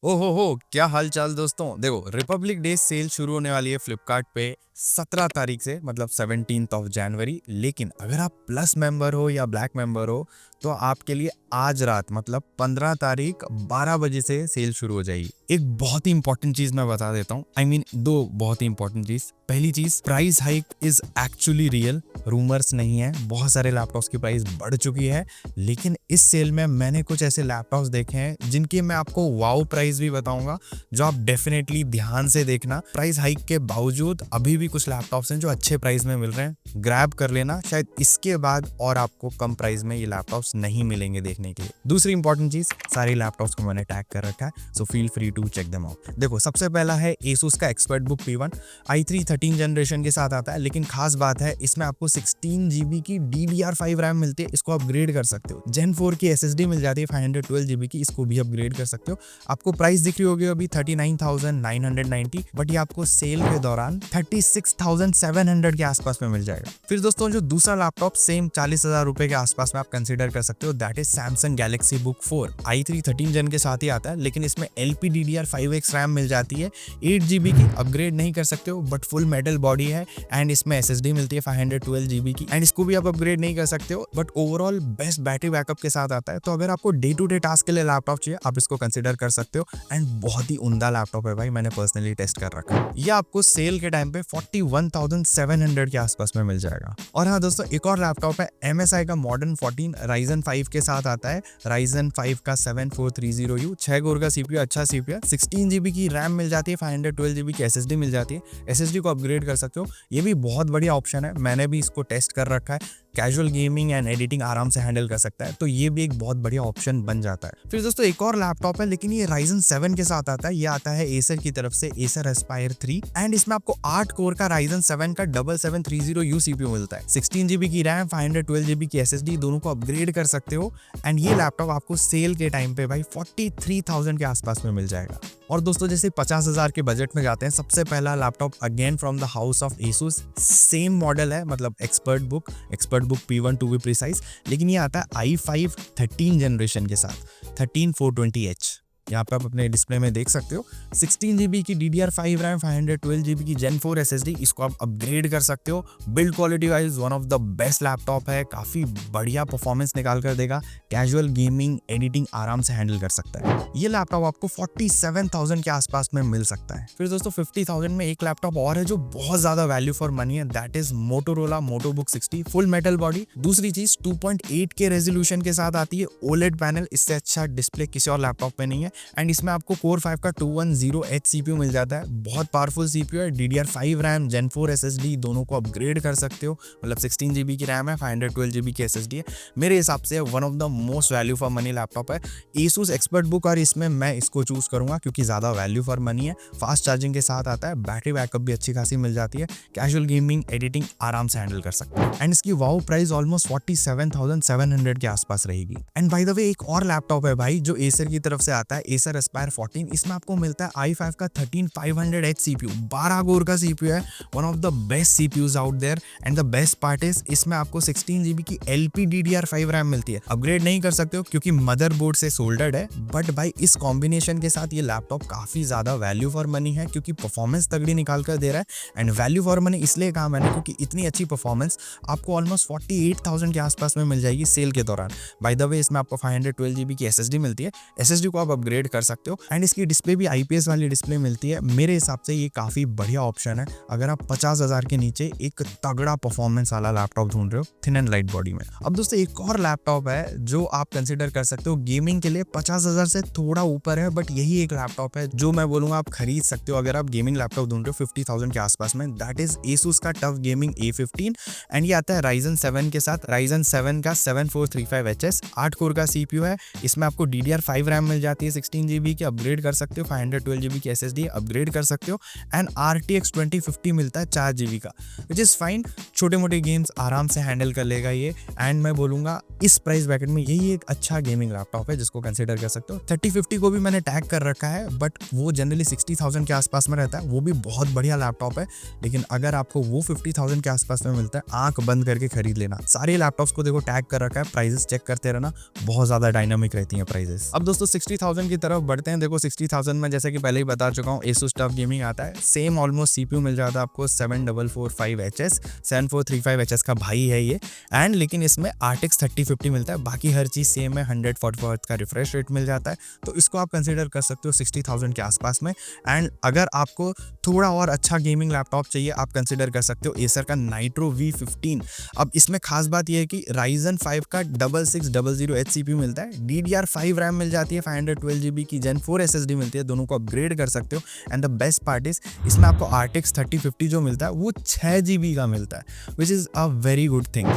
हो क्या हाल चाल दोस्तों। देखो, रिपब्लिक डे सेल शुरू होने वाली है फ्लिपकार्ट पे 17 तारीख से, मतलब 17 जनवरी। लेकिन अगर आप प्लस मेंबर हो या ब्लैक मेंबर हो तो आपके लिए आज रात मतलब 15 तारीख 12 बजे से सेल शुरू हो जाएगी। एक बहुत ही इंपॉर्टेंट चीज मैं बता देता हूँ। दो बहुत ही इंपॉर्टेंट चीज। पहली चीज, price hike is actually real, rumours नहीं है। बहुत सारे लैपटॉप्स की प्राइस बढ़ चुकी है, लेकिन इस सेल में मैंने कुछ ऐसे लैपटॉप्स देखे हैं जिनकी मैं आपको वाओ प्राइस भी बताऊंगा, जो आप डेफिनेटली ध्यान से देखना। प्राइस हाइक के बावजूद अभी भी कुछ लैपटॉप्स हैं जो अच्छे प्राइस में मिल रहे हैं, ग्रैब कर लेना। शायद इसके बाद और आपको कम प्राइस में ये लैपटॉप्स नहीं मिलेंगे देखने के लिए। दूसरी इंपॉर्टेंट चीज, सारे लैपटॉप्स को मैंने टैग कर रखा है, so feel free to check them out. देखो, सबसे पहला है Asus का एक्सपर्टबुक P1 i3 13 जनरेशन के साथ आता है, लेकिन खास बात है इसमें आपको 16 GB की DDR5 रैम मिलती है, इसको अपग्रेड कर सकते हो। Gen 4 की SSD मिल जाती है 512 GB की, इसको भी अपग्रेड कर सकते हो। आपको प्राइस दिख रही होगी अभी 39,990, बट ये आपको सेल के दौरान 36,700 के आसपास में मिल जाएगा। फिर दोस्तों, जो दूसरा लैपटॉप सेम 40,000 रुपए के आसपास में आप कंसिडर कर सकते हो, that is Samsung Galaxy Book 4 i3 13 जन के साथ ही आता है, लेकिन इसमें LPDDR5X रैम मिल जाती है। 8 GB की अपग्रेड नहीं कर सकते हो, बट फुल मेटल बॉडी है एंड इसमें SSD मिलती है 512 GB की, एंड इसको भी आप अपग्रेड नहीं कर सकते हो, but overall best battery backup के साथ आता है। तो अगर आपको डे टू डे टास्क के लिए लैपटॉप चाहिए, आप इसको कंसिडर कर सकते हो। एंड बहुत ही उमदा लैपटॉप है भाई, मैंने पर्सनली टेस्ट कर रखा है। ये आपको सेल के टाइम पे 41,700 के आसपास में मिल जाएगा। और हाँ दोस्तों, एक और लैपटॉप है MSI का Modern 14 Ryzen 5 के साथ आता है। Ryzen 5 का 7430U, 6 कोर का CPU, अच्छा CPU है। 16 GB की रैम मिल जाती है, 512 GB की SSD मिल जाती है। SSD को अपग्रेड कर सकते हो, ये भी बहुत बढ़िया ऑप्शन है, मैंने भी इसको टेस्ट कर रखा है। कैजुअल गेमिंग एंड एडिटिंग आराम से हैंडल कर सकता है, तो ये भी एक बहुत बढ़िया ऑप्शन बन जाता है। फिर दोस्तों, एक और लैपटॉप है, लेकिन ये Ryzen 7 के साथ आता है। ये आता है Acer की तरफ से, Acer Aspire 3, एंड इसमें आपको 8 कोर का Ryzen 7 का 7730U CPU मिलता है। 16 GB की रैम, 512 GB की SSD, दोनों को अपग्रेड कर सकते हो। एंड ये लैपटॉप आपको सेल के टाइम पे भाई 43,000 के आसपास में मिल जाएगा। और दोस्तों, जैसे 50,000 के बजट में जाते हैं, सबसे पहला laptop again from the house of Asus, same model है, मतलब expert book P1 to be precise, लेकिन ये आता है i5 13 जनरेशन के साथ, 13420H। यहाँ पे आप अपने डिस्प्ले में देख सकते हो। 16 GB की DDR5 रैम, 512 GB की Gen 4 SSD, इसको आप अपग्रेड कर सकते हो। Build quality wise one of the best laptop है, काफी बढ़िया परफॉर्मेंस निकाल कर देगा। कैजुअल गेमिंग एडिटिंग आराम से हैंडल कर सकता है। ये लैपटॉप आपको 47,000 के आसपास में मिल सकता है। फिर दोस्तों, 50,000 में एक लैपटॉप और है जो बहुत ज्यादा वैल्यू फॉर मनी है, that is Motorola MotoBook 60, full metal body. दूसरी चीज, 2.8 के रेजोल्यूशन के साथ आती है, OLED पैनल, इससे अच्छा डिस्प्ले किसी और लैपटॉप में नहीं है। एंड इसमें आपको Core 5 का 210H CPU मिल जाता है, बहुत पावरफुल CPU है। DDR5 रैम, Gen 4 SSD, दोनों को अपग्रेड कर सकते हो, मतलब 16 GB की रैम है, 512 GB की SSD है। मेरे हिसाब से one of the most value for money laptop है Asus एक्सपर्टबुक, और इसमें मैं इसको चूज करूंगा क्योंकि ज्यादा वैल्यू फॉर मनी है। फास्ट चार्जिंग के साथ आता है, बैटरी बैकअप भी अच्छी खासी मिल जाती है, कैजुअल गेमिंग एडिटिंग आराम से हैंडल कर सकते हैं। एंड इसकी वाओ प्राइस ऑलमोस्ट 47,700 के आसपास रहेगी। एंड बाय द वे, एक और लैपटॉप है भाई जो Acer की तरफ से आता है, Acer Aspire 14, इसमें आपको मिलता है i5 का 13500H CPU, 12 कोर का CPU है, one of the best CPUs out there. And the best part is इसमें आपको 16 GB की LPDDR5 रैम मिलती है। अपग्रेड नहीं कर सकते हो क्योंकि मदरबोर्ड से सोल्डर्ड है, बट भाई इस कॉम्बिनेशन के साथ ये लैपटॉप काफी ज्यादा वैल्यू फॉर मनी है, क्योंकि परफॉर्मेंस तगड़ी निकाल कर दे रहा है। एंड वैल्यू फॉर मनी इसलिए कहा मैंने क्योंकि इतनी अच्छी परफॉर्मेंस आपको ऑलमोस्ट 48,000 के आसपास में मिल जाएगी सेल के दौरान। बाय द वे, इसमें आपको 512 GB की SSD मिलती है, SSD को आप अपग्रेड कर सकते हो। एंड इसकी डिस्प्ले भी IPS वाली डिस्प्ले मिलती है। मेरे हिसाब से ये काफी बढ़िया ऑप्शन है अगर आप 50,000 के नीचे एक तगड़ा परफॉर्मेंस वाला लैपटॉप ढूंढ रहे हो थिन एंड लाइट बॉडी में। अब दोस्तों, एक और लैपटॉप है जो आप कंसिडर कर सकते हो गेमिंग के लिए, 50,000 से थोड़ा ऊपर है, बट यही एक लैपटॉप है जो मैं बोलूंगा आप खरीद सकते हो अगर आप गेमिंग लैपटॉप ढूंढ रहे हो 50,000 के आसपास में, दैट इज Asus का टफ गेमिंग A15। एंड ये आता है Ryzen 7 के साथ, Ryzen 7 का 7435HS, 8 कोर का CPU है। इसमें आपको DDR5 रैम मिल जाती है 16 GB की, अपग्रेड कर सकते हो, 512 GB की SSD अपग्रेड कर सकते हो। एंड RTX 2050 मिलता है 4 GB का, विच इज फाइन। छोटे मोटे गेम्स आराम से हैंडल कर लेगा ये। एंड मैं बोलूंगा इस प्राइस ब्रैकेट में यही एक अच्छा गेमिंग लैपटॉप है जिसको कंसिडर कर सकते हो। 3050 को भी मैंने टैग कर रखा है, बट वो जनरली 60,000 के आसपास में रहता है, वो भी बहुत बढ़िया लैपटॉप है। लेकिन अगर आपको वो 50,000 के आसपास में मिलता है, आंख बंद करके खरीद लेना। सारे लैपटॉप्स को देखो टैग कर रखा है, प्राइजेस चेक करते रहना, बहुत ज्यादा डायनामिक रहती है प्राइजेस। अब दोस्तों, 60,000 60,000 की तरफ बढ़ते हैं। देखो 60,000 में जैसे कि पहले ही बता चुका हूँ Asus TUF Gaming आता है, सेम ऑलमोस्ट CPU मिल जाता है आपको 7445HS, 7435HS का भाई है ये। एंड लेकिन इसमें RTX 3050 मिलता है, बाकी हर चीज़ सेम है, 144 का रिफ्रेश रेट मिल जाता है। तो इसको आप कंसिडर कर सकते हो 60,000 के आसपास में। एंड अगर आपको थोड़ा और अच्छा गेमिंग लैपटॉप चाहिए, आप कंसिडर कर सकते हो एसर का नाइट्रो V15। अब इसमें खास बात यह है कि Ryzen 5 का 6600H CPU मिलता है, DDR5 रैम मिल जाती है, 512GB की Gen 4 SSD मिलती है, दोनों को अपग्रेड कर सकते हो। And the best part is इसमें आपको RTX 3050 जो मिलता है वो 6GB का मिलता है, which is a very good thing.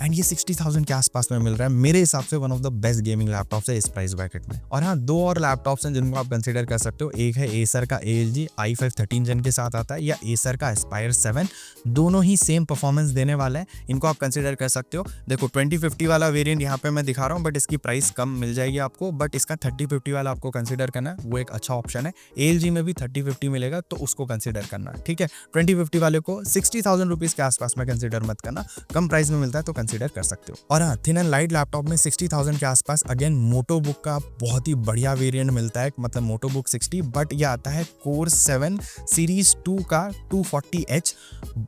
And ये 60,000 के आसपास में मिल रहा है, मेरे हिसाब से one of the best gaming laptops है इस प्राइस ब्रैकेट में। और हाँ, दो और लैपटॉप्स हैं जिनको आप कंसिडर कर सकते हो। एक है एसर का ALG i5 13 Gen के साथ आता है, या एसर का Aspire 7, दोनों ही सेम परफॉर्मेंस देने वाले हैं, इनको आप कंसिडर कर सकते हो। देखो 2050 वाला वेरिएंट यहाँ पे मैं दिखा रहा हूँ, बट इसकी प्राइस कम मिल जाएगी आपको, बट इसका 3050 वाला आपको कंसिडर करना है, वो एक अच्छा ऑप्शन है। ALG में भी 3050 मिलेगा तो उसको कंसिडर करना, ठीक है। 2050 वाले को 60,000 रुपीज़ के आसपास में कंसिडर मत करना, कम प्राइस में मिलता है तो कंसिडर कर सकते हो। और हाँ, थिन एंड लाइट लैपटॉप में 60,000 के आसपास अगेन मोटोबुक का बहुत ही बढ़िया वेरिएंट मिलता है, मतलब मोटोबुक 60, बट ये आता है Core 7 सीरीज 2 का 240H,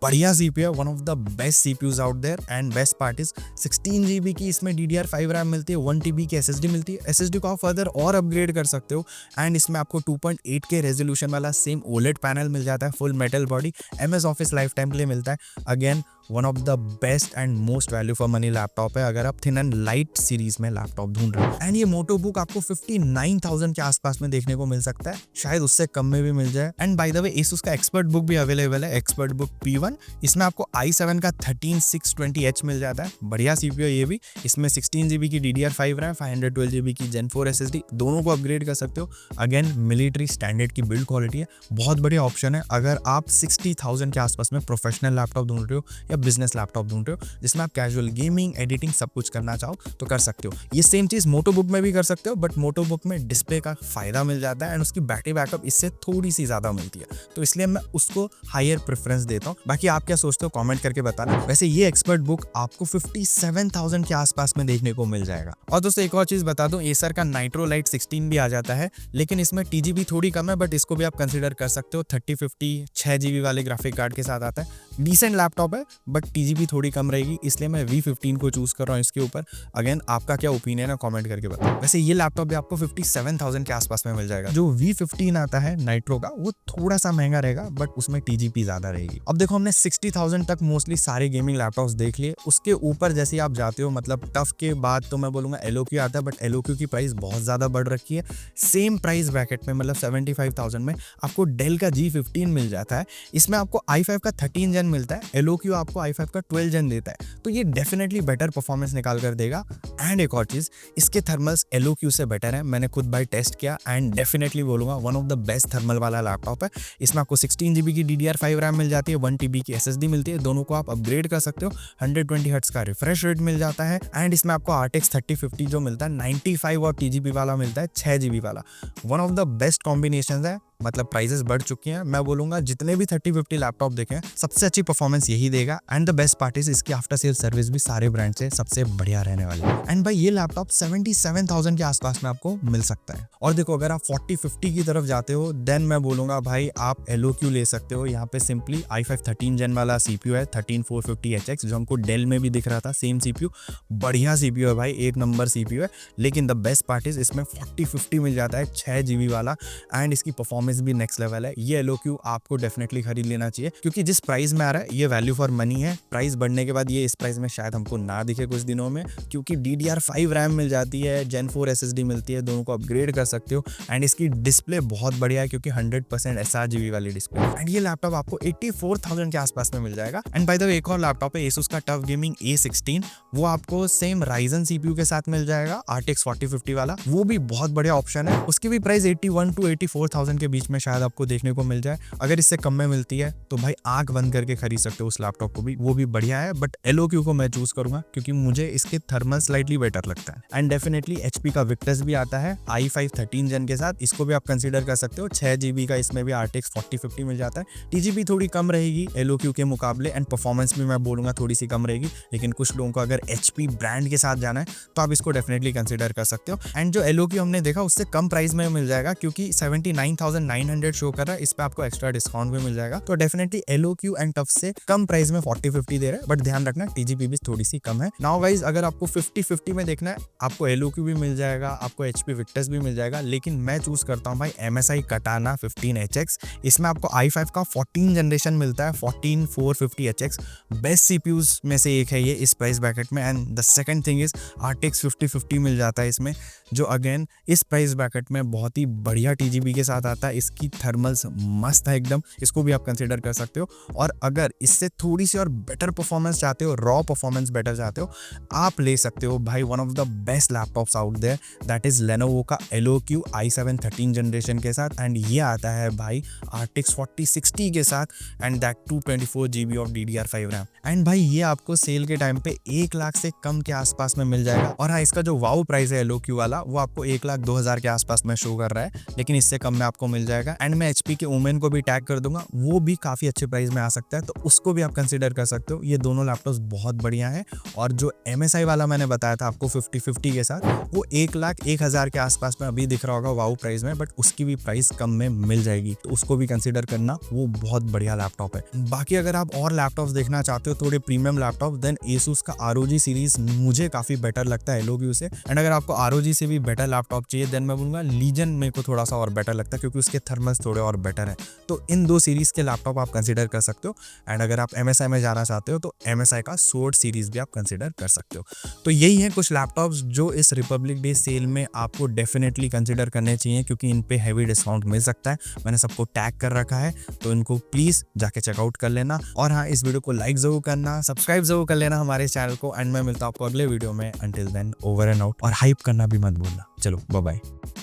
बढ़िया CPU है, one of the best CPUs out there. And best part is 16GB की इसमें DDR5 रैम मिलती है, 1TB की SSD मिलती है। SSD को आप फर्दर और अपग्रेड कर सकते हो। एंड इसमें आपको 2.8K रेजोल्यूशन वाला सेम OLED पैनल मिल जाता है, full metal body, MS office life time के लिए मिलता है। Again one of the best and most value for money laptop है अगर आप थिन एंड लाइट सीरीज में लैपटॉप ढूंढ रहे हो। एंड ये मोटोबुक आपको 59,000 के आसपास में देखने को मिल सकता है, शायद उससे कम में भी मिल जाए। And by the way Asus का एक्सपर्ट बुक भी अवेलेबल है, एक्सपर्ट बुक P1, इसमें आपको i7 का 13620H मिल जाता है, बढ़िया CPU है ये भी। इसमें 16GB की DDR5 रैम, 512GB की Gen 4 SSD, दोनों को अपग्रेड कर सकते हो। अगेन मिलिट्री स्टैंडर्ड की बिल्ड क्वालिटी है, बहुत बढ़िया ऑप्शन है अगर आप 60,000 के आसपास में प्रोफेशनल लैपटॉप ढूंढ रहे हो या बिजनेस लैपटॉप ढूंढ रहे हो जिसमें आप कैजुअल गेमिंग, एडिटिंग सब कुछ करना चाहो तो कर सकते हो। ये सेम चीज मोटोबुक में भी कर सकते हो, बट मोटोबुक में डिस्प्ले का फायदा मिल जाता है एंड उसकी बैटरी बैकअप इससे थोड़ी सी ज्यादा मिलती है, तो इसलिए मैं उसको हायर प्रेफरेंस देता हूँ। बाकी आप क्या सोचते हो कमेंट करके बताना। वैसे ये एक्सपर्ट बुक आपको 57,000 के आसपास में देखने को मिल जाएगा। और दोस्तों एक और चीज बता दूं, एसर का नाइट्रो लाइट 16 भी आ जाता है, लेकिन इसमें TGB थोड़ी कम है, बट इसको भी आप कंसिडर कर सकते हो। 3050 6GB वाले ग्राफिक कार्ड के साथ आता है, डिसेंट लैपटॉप है, बट TGB थोड़ी कम रहेगी, इसलिए मैं V15 को चूज कर रहा हूँ इसके ऊपर। अगेन आपका क्या ओपिनियन है कमेंट करके बताओ। वैसे ये लैपटॉप भी आपको 57,000 के आसपास में मिल जाएगा। जो V15 आता है नाइट्रो का वो थोड़ा सा महंगा रहेगा, बट उसमें TGP ज्यादा रहेगी। अब देखो हमने 60,000 तक मोस्टली सारे गेमिंग लैपटॉप्स देख लिए, उसके ऊपर जैसे आप जाते हो, मतलब टफ के बाद तो मैं बोलूंगा LOQ आता है, बट LOQ की प्राइस बहुत ज्यादा बढ़ रखी है। सेम प्राइस ब्रैकेट में मतलब 75,000 में आपको डेल का G15 मिल जाता है, इसमें आपको i5 का 13 Gen मिलता है, LOQ आपको i5 का 12 Gen देता है, तो ये डेफिनेटली बेटर परफॉर्मेंस निकाल कर देगा। एंड एक और चीज, इसके थर्मल्स LOQ से बेटर है, मैंने खुद बाय टेस्ट किया एंड डेफिनेटली बोलूंगा one of the best thermal वाला लैपटॉप है। इसमें आपको 16GB की DDR5 रैम मिल जाती है, 1TB की SSD मिलती है, दोनों को आप अपग्रेड कर सकते हो। 120Hz का रिफ्रेश रेट मिल जाता है एंड इसमें आपको RTX 3050 जो मिलता है 95 और TGB वाला मिलता है 6GB वाला। One of the best combination है, मतलब प्राइसेस बढ़ चुकी हैं, मैं बोलूंगा जितने भी 3050 लैपटॉप देखे हैं सबसे अच्छी परफॉर्मेंस यही देगा। And the best part is इसकी आफ्टर सेल सर्विस भी सारे ब्रांड से सबसे बढ़िया रहने वाली है। एंड भाई ये लैपटॉप 77,000 के आसपास में आपको मिल सकता है। और देखो अगर आप 4050 की तरफ जाते हो देन मैं बोलूंगा भाई आप LOQ ले सकते हो। यहाँ पे सिंपली i5 13 Gen वाला CPU है 13450HX, जो हमको डेल में भी दिख रहा था, सेम CPU, बढ़िया CPU है भाई, एक नंबर CPU है। लेकिन द बेस्ट पार्ट इज इसमें 4050 मिल जाता है 6GB वाला एंड इसकी परफॉर्मेंस भी नेक्स्ट लेवल है। ये LOQ आपको डेफिनेटली खरीद लेना चाहिए, क्योंकि जिस प्राइस में आ रहा है ये वैल्यू फॉर मनी है। प्राइस बढ़ने के बाद ये इस प्राइस में शायद हमको ना दिखे कुछ दिनों में, क्योंकि DDR5 रैम मिल जाती है, Gen 4 SSD मिलती है, दोनों को अपग्रेड कर सकते हो। एंड इसकी डिस्प्ले बहुत बढ़िया है क्योंकि 100% sRGB वाली डिस्प्ले। एंड ये लैपटॉप आपको 84,000 के आसपास में मिल जाएगा। एंड बाय द वे एक और लैपटॉप है Asus का TUF Gaming A16, वो आपको सेम Ryzen CPU के साथ मिल जाएगा, RTX 4050 वाला, वो भी बहुत बढ़िया ऑप्शन है। उसकी भी प्राइस 81 to 84,000 के बीच बीच में शायद आपको देखने को मिल जाए। अगर इससे कम में मिलती है तो भाई आंख बंद करके खरीद सकते हो उस लैपटॉप को भी, वो भी बढ़िया है। बट LOQ को मैं चूज करूंगा क्योंकि मुझे इसके थर्मल स्लाइटली बेटर लगता है। एंड डेफिनेटली HP का विक्टस भी आता है i5 13 जेन के साथ, इसको भी आप कंसीडर कर सकते हो। 6 GB का इसमें भी RTX 4050 मिल जाता है। TGP थोड़ी कम रहेगी LOQ के मुकाबले एंड परफॉर्मेंस भी मैं बोलूंगा थोड़ी सी कम रहेगी, लेकिन कुछ लोगों को अगर HP ब्रांड के साथ जाना है तो आप इसको डेफिनेटली कंसीडर कर सकते हो। एंड जो LOQ हमने देखा उससे कम प्राइस में मिल जाएगा क्योंकि 79,900 शो कर रहा है, इस पे आपको एक्स्ट्रा डिस्काउंट भी मिल जाएगा। तो डेफिनेटली LOQ एंड टफ से कम प्राइस में 4050 दे रहा है, बट ध्यान रखना TGP भी थोड़ी सी कम है। नाउ गाइस, अगर आपको 50-50 में देखना है, आपको LOQ भी मिल जाएगा, आपको HP विक्टस भी मिल जाएगा, लेकिन मैं चूज करता हूँ भाई MSI Katana 15HX। इसमें आपको i5 का 14 जनरेशन मिलता है, 14450HX। बेस्ट CPUs में से एक है ये इस प्राइस ब्रैकेट में। And the second thing is RTX 5050 मिल जाता है इसमें, जो अगेन इस प्राइस ब्रैकेट में बहुत ही बढ़िया TGP के साथ आता है। इसकी थर्मल्स मस्त है एकदम, इसको भी आप कंसीडर कर सकते हो। और अगर इससे थोड़ी सी और बेटर परफॉर्मेंस चाहते हो, रॉ परफॉर्मेंस बेटर चाहते हो, आप ले सकते हो भाई one of the best laptops out there, that is Lenovo का LOQ i7 13 जनरेशन के साथ। एंड ये आता है भाई RTX 4060 के साथ and that 224 GB of DDR5 RAM. And भाई ये आपको सेल के टाइम पे 1 लाख से कम के आसपास में मिल जाएगा। और हाँ, इसका जो वाओ प्राइस है LOQ वाला, वो आपको 1,02,000 के आसपास में शो कर रहा है, लेकिन इससे कम में आपको मिल जाएगा। एंड मैं HP के ओमेन को भी टैग कर दूंगा, वो भी काफी अच्छे प्राइस में आ सकता है, तो उसको भी आप कंसीडर कर सकते हो। ये दोनों लैपटॉप्स बहुत बढ़िया है। और जो MSI वाला मैंने बताया था आपको 5050 के साथ, वो 1,01,000 के आसपास में अभी दिख रहा होगा वाओ प्राइस में, बट उसकी भी प्राइस कम में मिल जाएगी, तो उसको भी कंसीडर करना, वो बहुत बढ़िया लैपटॉप है। बाकी अगर आप और लैपटॉप्स देखना चाहते हो थोड़े प्रीमियम लैपटॉप, देन Asus का ROG सीरीज मुझे काफी बेटर लगता है LOQ से। एंड अगर आपको ROG से भी बेटर लैपटॉप चाहिए, देन मैं बोलूंगा लीजन मेरे को थोड़ा सा और बेटर लगता है क्योंकि उसके थर्मल्स थोड़े और बेटर है। तो इन दो सीरीज के लैपटॉप आप कंसीडर कर सकते हो। एंड अगर आप MSI में जाना चाहते हो तो MSI का Sword सीरीज भी आप कंसीडर कर सकते हो। तो यही है कुछ लैपटॉप्स जो इस रिपब्लिक डे सेल में आपको डेफिनेटली कंसीडर करने चाहिए, क्योंकि इन पे हैवी डिस्काउंट मिल सकता है। मैंने सबको टैग कर रखा है, तो इनको प्लीज जाके चेकआउट कर लेना। और हाँ, इस वीडियो को लाइक जरूर करना, सब्सक्राइब जरूर कर लेना हमारे चैनल को। एंड मैं मिलता हूँ आपको अगले वीडियो में। Until then, over and out. और हाइप करना भी मत भूलना। चलो, बाय बाय।